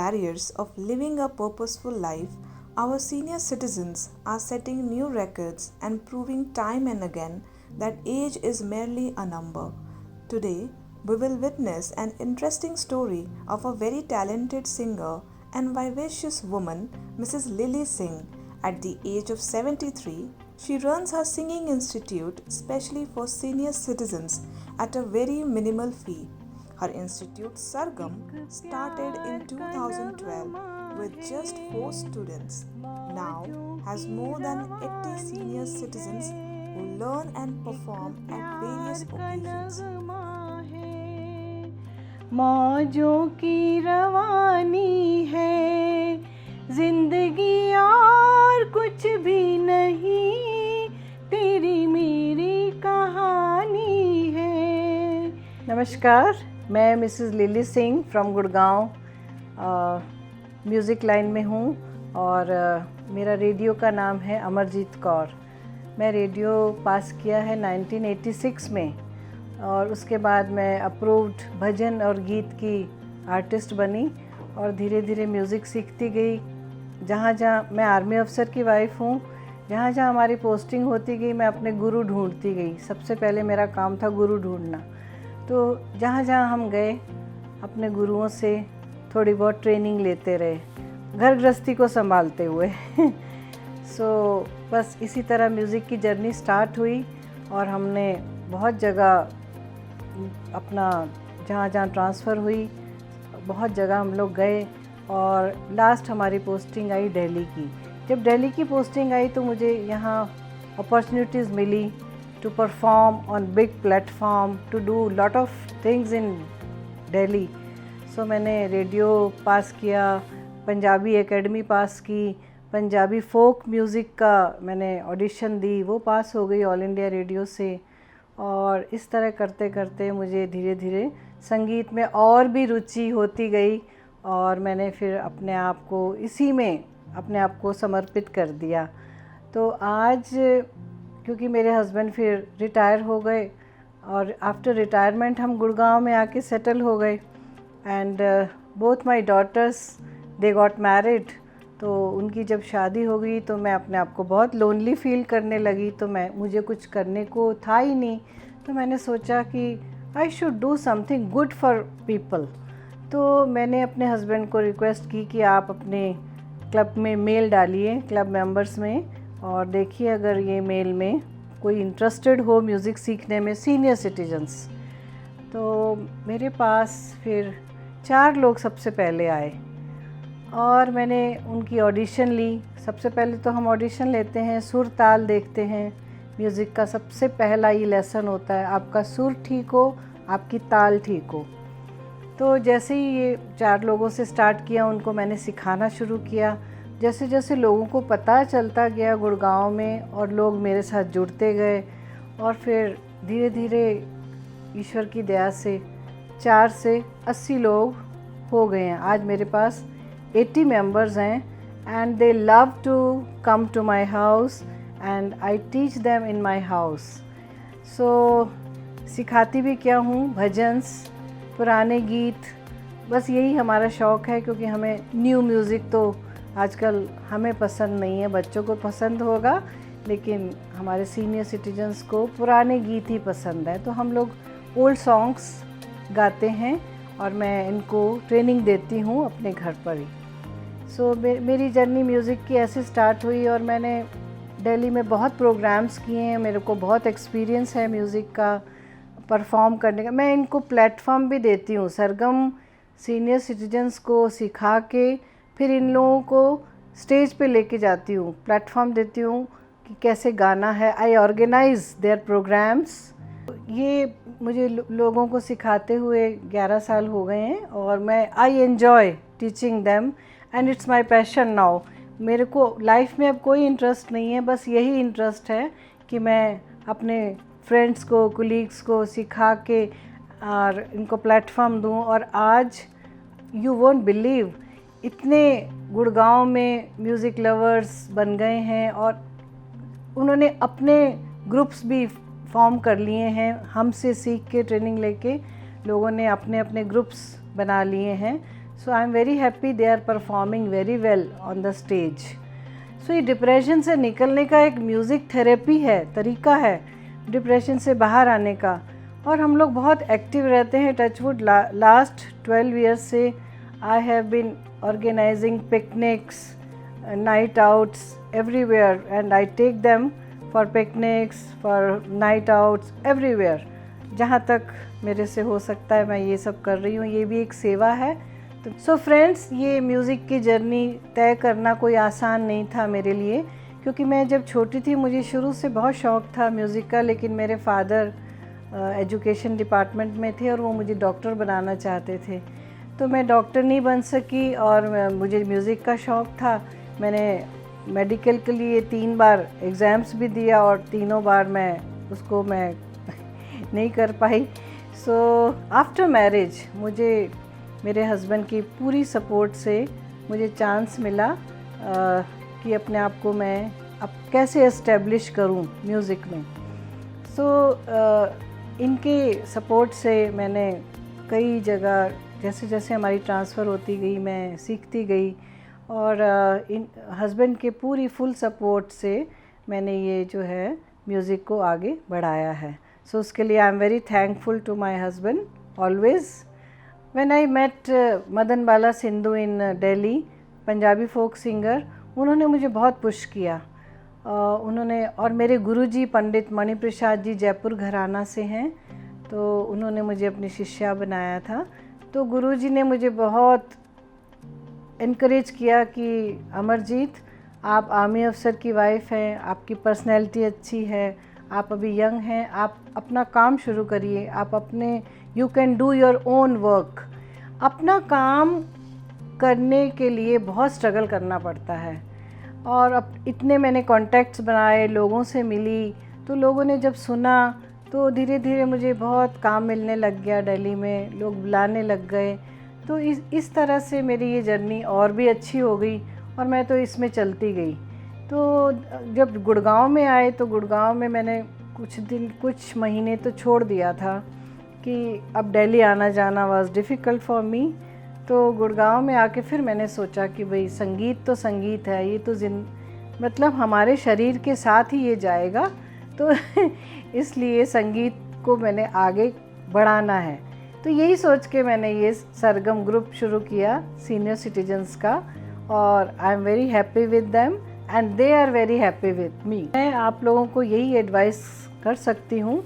barriers of living a purposeful life, our senior citizens are setting new records and proving time and again that age is merely a number. Today, we will witness an interesting story of a very talented singer and vivacious woman, Mrs. Lilly Singh. At the age of 73, she runs her singing institute specially for senior citizens at a very minimal fee. Her institute Sargam started in 2012 with just 4 students. Now has more than 80 senior citizens who learn and perform at various occasions. मौजों की रवानी है जिंदगी और कुछ भी नहीं तेरी मेरी कहानी है। नमस्कार, मैं Mrs lily Singh from Gurgaon music line में हूँ और मेरा रेडियो का नाम है अमरजीत कौर। मैं रेडियो पास किया है 1986 में और उसके बाद मैं अप्रूव्ड भजन और गीत की आर्टिस्ट बनी और धीरे धीरे म्यूज़िक सीखती गई। जहाँ जहाँ मैं आर्मी अफसर की वाइफ हूँ, जहाँ जहाँ हमारी पोस्टिंग होती गई मैं अपने गुरु ढूंढती गई। सबसे पहले मेरा काम था गुरु ढूंढना। तो जहाँ जहाँ हम गए अपने गुरुओं से थोड़ी बहुत ट्रेनिंग लेते रहे, घर गृहस्थी को संभालते हुए सो बस इसी तरह म्यूज़िक की जर्नी स्टार्ट हुई और हमने बहुत जगह अपना जहाँ जहाँ ट्रांसफ़र हुई बहुत जगह हम लोग गए और लास्ट हमारी पोस्टिंग आई दिल्ली की। जब दिल्ली की पोस्टिंग आई तो मुझे यहाँ अपॉर्चुनिटीज़ मिली to perform on big platform, to do lot of things in Delhi. So मैंने रेडियो पास किया, पंजाबी एकेडमी पास की, पंजाबी फोक म्यूज़िक का मैंने ऑडिशन दी, वो पास हो गई ऑल इंडिया रेडियो से। और इस तरह करते करते मुझे धीरे धीरे संगीत में और भी रुचि होती गई और मैंने फिर अपने आप को इसी में अपने आप को समर्पित कर दिया। तो आज क्योंकि मेरे हस्बैंड फिर रिटायर हो गए और आफ्टर रिटायरमेंट हम गुड़गांव में आके सेटल हो गए and both my daughters they got married. तो उनकी जब शादी हो गई तो मैं अपने आप को बहुत लोनली फील करने लगी। तो मुझे कुछ करने को था ही नहीं, तो मैंने सोचा कि I should do something good for people. तो मैंने अपने हस्बैंड को रिक्वेस्ट की कि आप अपने क्लब में मेल डालिए, क्लब मेंबर्स में, और देखिए अगर ये मेल में कोई इंटरेस्टेड हो म्यूज़िक सीखने में, सीनियर सिटीजन्स। तो मेरे पास फिर 4 लोग सबसे पहले आए और मैंने उनकी ऑडिशन ली। सबसे पहले तो हम ऑडिशन लेते हैं, सुर ताल देखते हैं। म्यूज़िक का सबसे पहला ये लेसन होता है, आपका सुर ठीक हो, आपकी ताल ठीक हो। तो जैसे ही ये 4 लोगों से स्टार्ट किया, उनको मैंने सिखाना शुरू किया। जैसे जैसे लोगों को पता चलता गया गुड़गांव में और लोग मेरे साथ जुड़ते गए और फिर धीरे धीरे ईश्वर की दया से 4 से 80 लोग हो गए हैं। आज मेरे पास 80 members हैं and they love to come to my house and I teach them in my house. So सिखाती भी क्या हूँ, भजन्स, पुराने गीत, बस यही हमारा शौक़ है क्योंकि हमें न्यू म्यूज़िक तो आजकल हमें पसंद नहीं है, बच्चों को पसंद होगा लेकिन हमारे सीनियर सिटीजन्स को पुराने गीत ही पसंद है। तो हम लोग ओल्ड सॉन्ग्स गाते हैं और मैं इनको ट्रेनिंग देती हूँ अपने घर पर ही। सो मेरी जर्नी म्यूज़िक की ऐसे स्टार्ट हुई और मैंने दिल्ली में बहुत प्रोग्राम्स किए हैं। मेरे को बहुत एक्सपीरियंस है म्यूज़िक का, परफॉर्म करने का। मैं इनको प्लेटफॉर्म भी देती हूँ, सरगम सीनियर सिटीजन्स को सिखा के फिर इन लोगों को स्टेज पे लेके जाती हूँ, प्लेटफॉर्म देती हूँ कि कैसे गाना है। I organise there programmes. ये मुझे लोगों को सिखाते हुए 11 साल हो गए हैं और मैं I enjoy teaching them and it's my passion now. मेरे को लाइफ में अब कोई इंटरेस्ट नहीं है, बस यही इंटरेस्ट है कि मैं अपने फ्रेंड्स को, कोलीग्स को सिखा के और इनको प्लेटफॉर्म दूं। और आज यू वोंट बिलीव इतने गुड़गांव में म्यूज़िक लवर्स बन गए हैं और उन्होंने अपने ग्रुप्स भी फॉर्म कर लिए हैं। हमसे सीख के ट्रेनिंग लेके लोगों ने अपने अपने ग्रुप्स बना लिए हैं। So I am very happy they are performing very well on the stage. So ये डिप्रेशन से निकलने का एक म्यूज़िक थेरेपी है, तरीका है डिप्रेशन से बाहर आने का। और हम लोग बहुत एक्टिव रहते हैं। टचवुड लास्ट 12 ईयर्स से I have been organising picnics, night outs everywhere, and I take them for picnics, for night outs everywhere. जहाँ तक मेरे से हो सकता है मैं ये सब कर रही हूँ, ये भी एक सेवा है। तो सो फ्रेंड्स, ये म्यूज़िक की जर्नी तय करना कोई आसान नहीं था मेरे लिए, क्योंकि मैं जब छोटी थी मुझे शुरू से बहुत शौक़ था म्यूज़िक का, लेकिन मेरे फादर एजुकेशन डिपार्टमेंट में थे और वो मुझे डॉक्टर बनाना चाहते थे, तो मैं डॉक्टर नहीं बन सकी। और मुझे म्यूज़िक का शौक़ था। मैंने मेडिकल के लिए 3 बार एग्ज़ाम्स भी दिया और तीनों बार मैं नहीं कर पाई। सो आफ्टर मैरिज मुझे मेरे हस्बैंड की पूरी सपोर्ट से मुझे चांस मिला कि अपने आप को मैं अब कैसे एस्टेब्लिश करूं म्यूज़िक में। सो इनके सपोर्ट से मैंने कई जगह, जैसे जैसे हमारी ट्रांसफ़र होती गई मैं सीखती गई, और इन हस्बैंड के पूरी फुल सपोर्ट से मैंने ये जो है म्यूज़िक को आगे बढ़ाया है। सो उसके लिए I am very thankful to my husband always. When I met Madan Bala Sindhu in Delhi, Punjabi folk singer, उन्होंने मुझे बहुत पुश किया। उन्होंने, और मेरे गुरुजी पंडित मणि प्रसाद जी जयपुर घराना से हैं, तो उन्होंने मुझे अपनी शिष्या बनाया था। तो गुरुजी ने मुझे बहुत इनकरेज किया कि अमरजीत, आप आर्मी अफसर की वाइफ हैं, आपकी पर्सनैलिटी अच्छी है, आप अभी यंग हैं, आप अपना काम शुरू करिए, आप अपने you can do your own work. अपना काम करने के लिए बहुत स्ट्रगल करना पड़ता है। और अब इतने मैंने कॉन्टैक्ट्स बनाए, लोगों से मिली, तो लोगों ने जब सुना तो धीरे धीरे मुझे बहुत काम मिलने लग गया, दिल्ली में लोग बुलाने लग गए। तो इस तरह से मेरी ये जर्नी और भी अच्छी हो गई और मैं तो इसमें चलती गई। तो जब गुड़गांव में आए तो गुड़गांव में मैंने कुछ महीने तो छोड़ दिया था कि अब दिल्ली आना जाना वाज डिफ़िकल्ट फॉर मी। तो गुड़गांव में आके फिर मैंने सोचा कि भाई संगीत तो संगीत है, ये तो मतलब हमारे शरीर के साथ ही ये जाएगा, तो इसलिए संगीत को मैंने आगे बढ़ाना है। तो यही सोच के मैंने ये सरगम ग्रुप शुरू किया सीनियर सिटीजन्स का, और I am very happy with them and they are very happy with me. मैं आप लोगों को यही एडवाइस कर सकती हूँ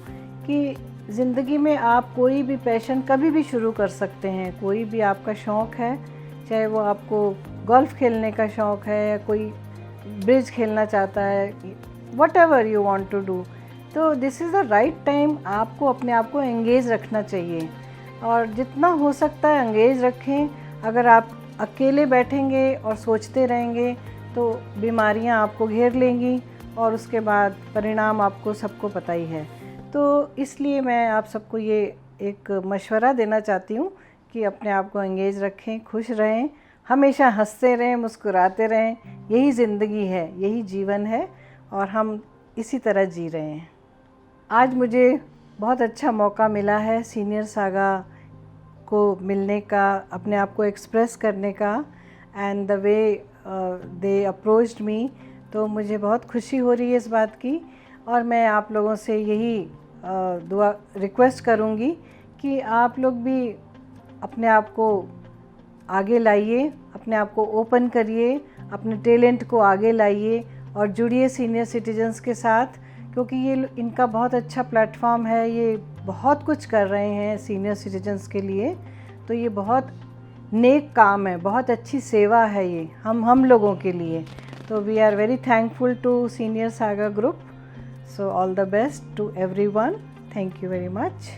कि ज़िंदगी में आप कोई भी पैशन कभी भी शुरू कर सकते हैं। कोई भी आपका शौक़ है, चाहे वो आपको गोल्फ़ खेलने का शौक़ है या कोई ब्रिज खेलना चाहता है, whatever you want to do, तो this is the right time. आपको अपने आप को एंगेज रखना चाहिए और जितना हो सकता है एंगेज रखें। अगर आप अकेले बैठेंगे और सोचते रहेंगे तो बीमारियां आपको घेर लेंगी और उसके बाद परिणाम आपको सबको पता ही है। तो इसलिए मैं आप सबको ये एक मशवरा देना चाहती हूँ कि अपने आप को एंगेज रखें, खुश रहें, हमेशा हंसते रहें, मुस्कुराते रहें। यही ज़िंदगी है, यही जीवन है और हम इसी तरह जी रहे हैं। आज मुझे बहुत अच्छा मौका मिला है सीनियर सागा को मिलने का, अपने आप को एक्सप्रेस करने का, and the way they approached मी, तो मुझे बहुत खुशी हो रही है इस बात की। और मैं आप लोगों से यही दुआ रिक्वेस्ट करूँगी कि आप लोग भी अपने आप को आगे लाइए, अपने आप को ओपन करिए, अपने टैलेंट को आगे लाइए और जुड़िए सीनियर सिटीजन्स के साथ, क्योंकि ये इनका बहुत अच्छा प्लेटफॉर्म है। ये बहुत कुछ कर रहे हैं सीनियर सिटीजन्स के लिए, तो ये बहुत नेक काम है, बहुत अच्छी सेवा है ये हम लोगों के लिए। तो we are very thankful to Senior Saga group. So all the best to everyone. Thank you very much.